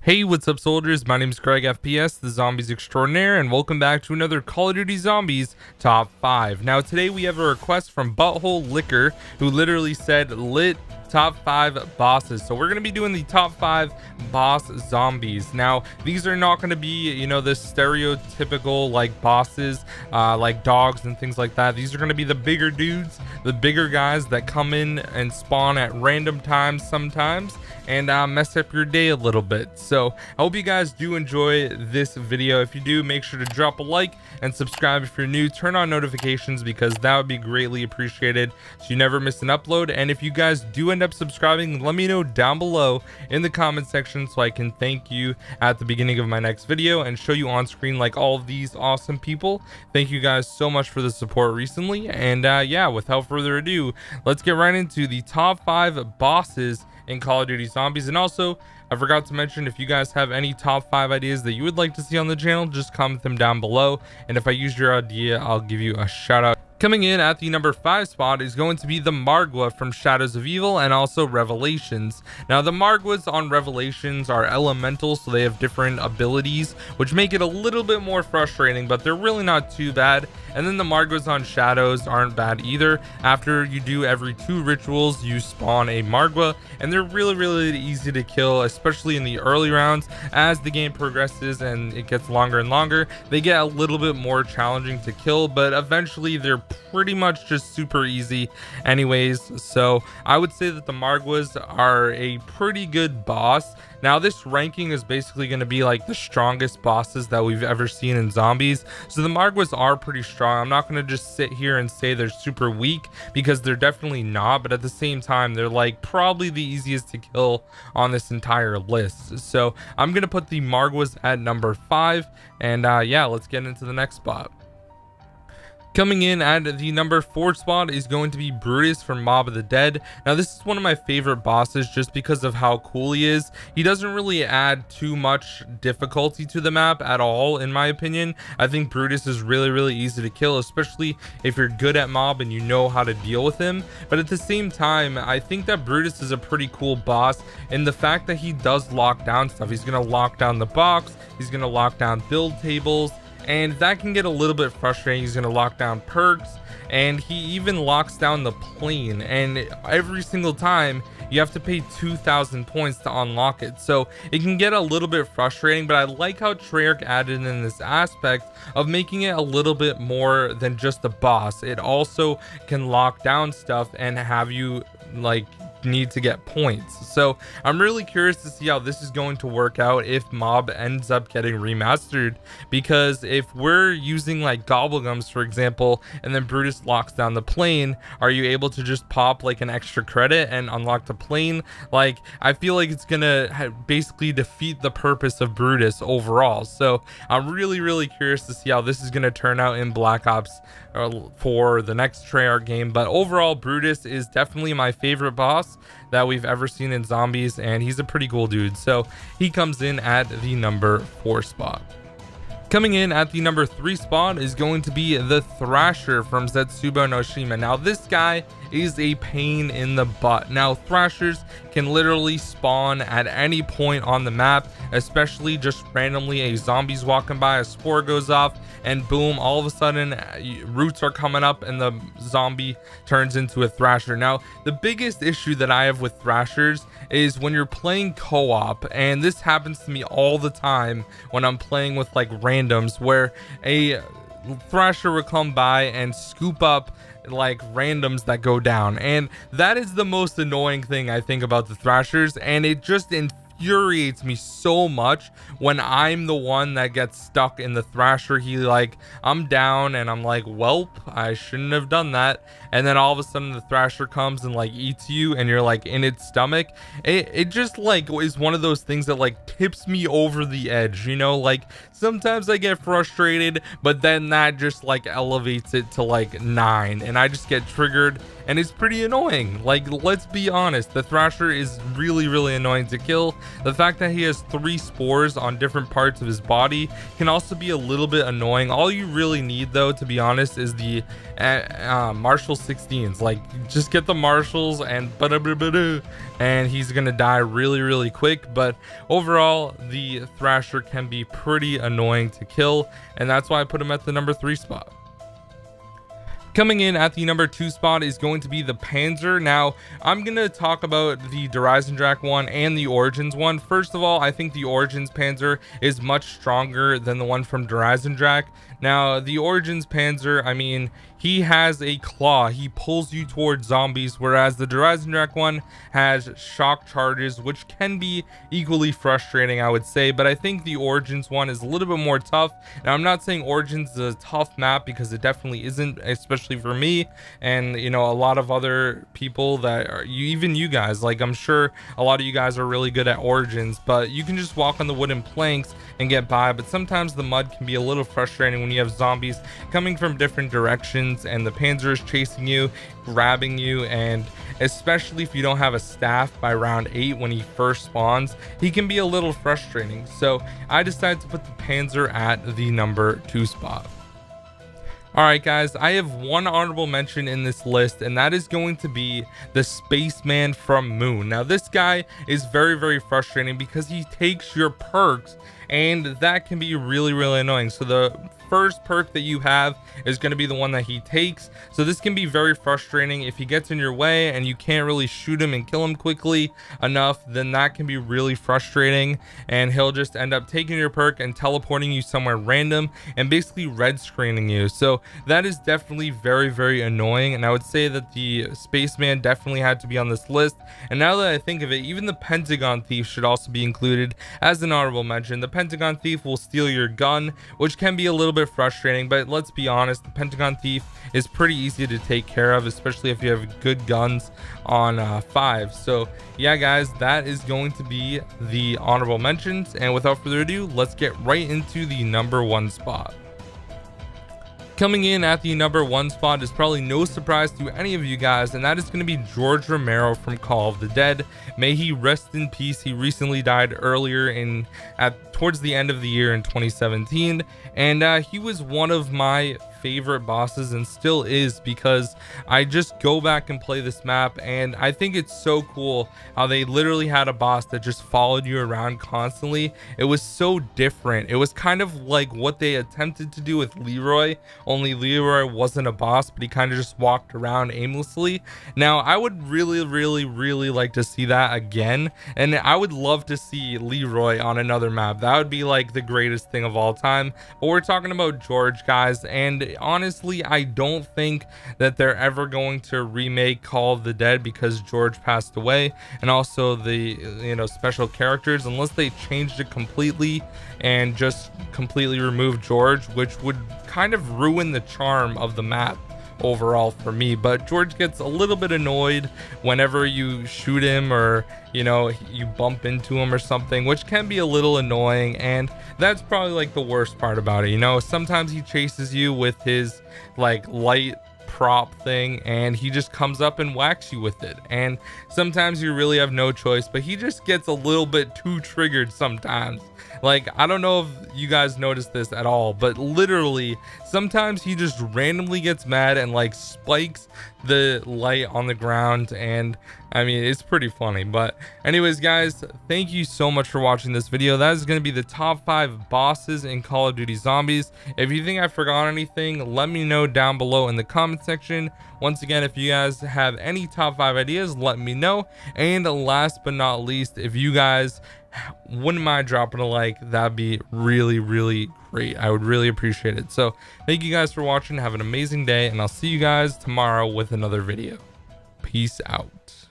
Hey, what's up soldiers? My name is GregFPS, the Zombies Extraordinaire, and welcome back to another Call of Duty Zombies Top 5. Now today we have a request from Butthole Liquor, who literally said lit top 5 bosses. So we're going to be doing the top 5 boss zombies. Now these are not going to be, you know, the stereotypical like bosses like dogs and things like that. These are going to be the bigger dudes, the bigger guys that come in and spawn at random times sometimes and mess up your day a little bit. So I hope you guys do enjoy this video. If you do, make sure to drop a like and subscribe if you're new. Turn on notifications because that would be greatly appreciated so you never miss an upload. And if you guys do end up subscribing, let me know down below in the comment section so I can thank you at the beginning of my next video and show you on screen like all of these awesome people. Thank you guys so much for the support recently. And yeah, without further ado, let's get right into the top 5 bosses in Call of Duty Zombies. And also, I forgot to mention, if you guys have any top 5 ideas that you would like to see on the channel, just comment them down below, and if I use your idea, I'll give you a shout out. Coming in at the number 5 spot is going to be the Margwa from Shadows of Evil and also Revelations. Now the Margwas on Revelations are elementals, so they have different abilities which make it a little bit more frustrating, but they're really not too bad. And then the Margwas on Shadows aren't bad either. After you do every 2 rituals, you spawn a Margwa, and they're really easy to kill, especially in the early rounds. As the game progresses and it gets longer and longer, they get a little bit more challenging to kill, but eventually they're pretty much just super easy anyways. So I would say that the Margwas are a pretty good boss. Now this ranking is basically going to be like the strongest bosses that we've ever seen in zombies, so the Margwas are pretty strong. I'm not going to just sit here and say they're super weak, because they're definitely not, but at the same time they're like probably the easiest to kill on this entire list. So I'm going to put the Margwas at number 5, and yeah, let's get into the next spot. Coming in at the number 4 spot is going to be Brutus from Mob of the Dead. Now this is one of my favorite bosses just because of how cool he is. He doesn't really add too much difficulty to the map at all, in my opinion. I think Brutus is really easy to kill, especially if you're good at Mob and you know how to deal with him. But at the same time, I think that Brutus is a pretty cool boss in the fact that he does lock down stuff. He's going to lock down the box, he's going to lock down build tables, and that can get a little bit frustrating. He's going to lock down perks, and he even locks down the plane, and every single time you have to pay 2,000 points to unlock it. So it can get a little bit frustrating, but I like how Treyarch added in this aspect of making it a little bit more than just a boss. It also can lock down stuff and have you like need to get points. So I'm really curious to see how this is going to work out if Mob ends up getting remastered, because if we're using like Gobblegums for example, and then Brutus locks down the plane, are you able to just pop like an extra credit and unlock the plane? Like, I feel like it's gonna basically defeat the purpose of Brutus overall. So I'm really curious to see how this is gonna turn out in Black Ops for the next Treyarch game. But overall, Brutus is definitely my favorite boss that we've ever seen in zombies, and he's a pretty cool dude. So he comes in at the number 4 spot. Coming in at the number 3 spot is going to be the Thrasher from Zetsubo no Shima. Now this guy is a pain in the butt. Now Thrashers can literally spawn at any point on the map, especially just randomly a zombie's walking by, a spore goes off, and boom, all of a sudden roots are coming up and the zombie turns into a Thrasher. Now the biggest issue that I have with Thrashers is when you're playing co-op, and this happens to me all the time when I'm playing with like randoms, where a Thrasher will come by and scoop up like randoms that go down, and that is the most annoying thing I think about the Thrashers, and it just infuriates me so much when I'm the one that gets stuck in the Thrasher. He like, I'm down and I'm like, welp, I shouldn't have done that, and then all of a sudden the Thrasher comes and like eats you and you're like in its stomach. It just like is one of those things that like tips me over the edge, you know. Like sometimes I get frustrated, but then that just like elevates it to like 9 and I just get triggered, and it's pretty annoying. Like, let's be honest, the Thrasher is really annoying to kill. The fact that he has 3 spores on different parts of his body can also be a little bit annoying. All you really need though, to be honest, is the Marshall M16s. Like, just get the marshals and he's gonna die really quick. But overall, the Thrasher can be pretty annoying to kill, and that's why I put him at the number 3 spot. Coming in at the number 2 spot is going to be the Panzer. Now, I'm going to talk about the Dreisendracht one and the Origins one. First of all, I think the Origins Panzer is much stronger than the one from Dreisendracht. Now, the Origins Panzer, I mean, he has a claw. He pulls you towards zombies, whereas the Dreisendracht one has shock charges, which can be equally frustrating, I would say. But I think the Origins one is a little bit more tough. Now, I'm not saying Origins is a tough map, because it definitely isn't, especially for me and, you know, a lot of other people that are, even you guys. Like, I'm sure a lot of you guys are really good at Origins, but you can just walk on the wooden planks and get by. But sometimes the mud can be a little frustrating when you have zombies coming from different directions and the Panzer is chasing you, grabbing you, and especially if you don't have a staff by round 8 when he first spawns, he can be a little frustrating. So I decided to put the Panzer at the number 2 spot. Alright guys, I have one honorable mention in this list, and that is going to be the Spaceman from Moon. Now this guy is very frustrating because he takes your perks, and that can be really annoying. So the first perk that you have is going to be the one that he takes, so this can be very frustrating. If he gets in your way and you can't really shoot him and kill him quickly enough, then that can be really frustrating, and he'll just end up taking your perk and teleporting you somewhere random and basically red screening you. So that is definitely very annoying, and I would say that the Spaceman definitely had to be on this list. And now that I think of it, even the Pentagon Thief should also be included as an honorable mention. The Pentagon Thief will steal your gun, which can be a little bit frustrating, but let's be honest, the Pentagon Thief is pretty easy to take care of, especially if you have good guns on 5. So yeah guys, that is going to be the honorable mentions, and without further ado, let's get right into the number 1 spot. Coming in at the number 1 spot is probably no surprise to any of you guys, and that is going to be George Romero from Call of the Dead. May he rest in peace. He recently died earlier towards the end of the year in 2017, and he was one of my favorite bosses and still is, because I just go back and play this map, and I think it's so cool how they literally had a boss that just followed you around constantly. It was so different. It was kind of like what they attempted to do with Leroy, only Leroy wasn't a boss, but he kind of just walked around aimlessly. Now I would really like to see that again, and I would love to see Leroy on another map. That would be like the greatest thing of all time. But we're talking about George, guys, and honestly, I don't think that they're ever going to remake Call of the Dead, because George passed away, and also the, you know, special characters, unless they changed it completely and just completely removed George, which would kind of ruin the charm of the map overall for me. But George gets a little bit annoyed whenever you shoot him, or you know, you bump into him or something, which can be a little annoying, and that's probably like the worst part about it. You know, sometimes he chases you with his like light prop thing, and he just comes up and whacks you with it, and sometimes you really have no choice, but he just gets a little bit too triggered sometimes. Like, I don't know if you guys noticed this at all, but literally sometimes he just randomly gets mad and like spikes the light on the ground, and I mean, it's pretty funny. But anyways guys, thank you so much for watching this video. That is going to be the top 5 bosses in Call of Duty Zombies. If you think I forgot anything, let me know down below in the comment section. Once again, if you guys have any top 5 ideas, let me know. And last but not least, if you guys wouldn't mind dropping a like, that'd be really great. I would really appreciate it. So thank you guys for watching. Have an amazing day, and I'll see you guys tomorrow with another video. Peace out.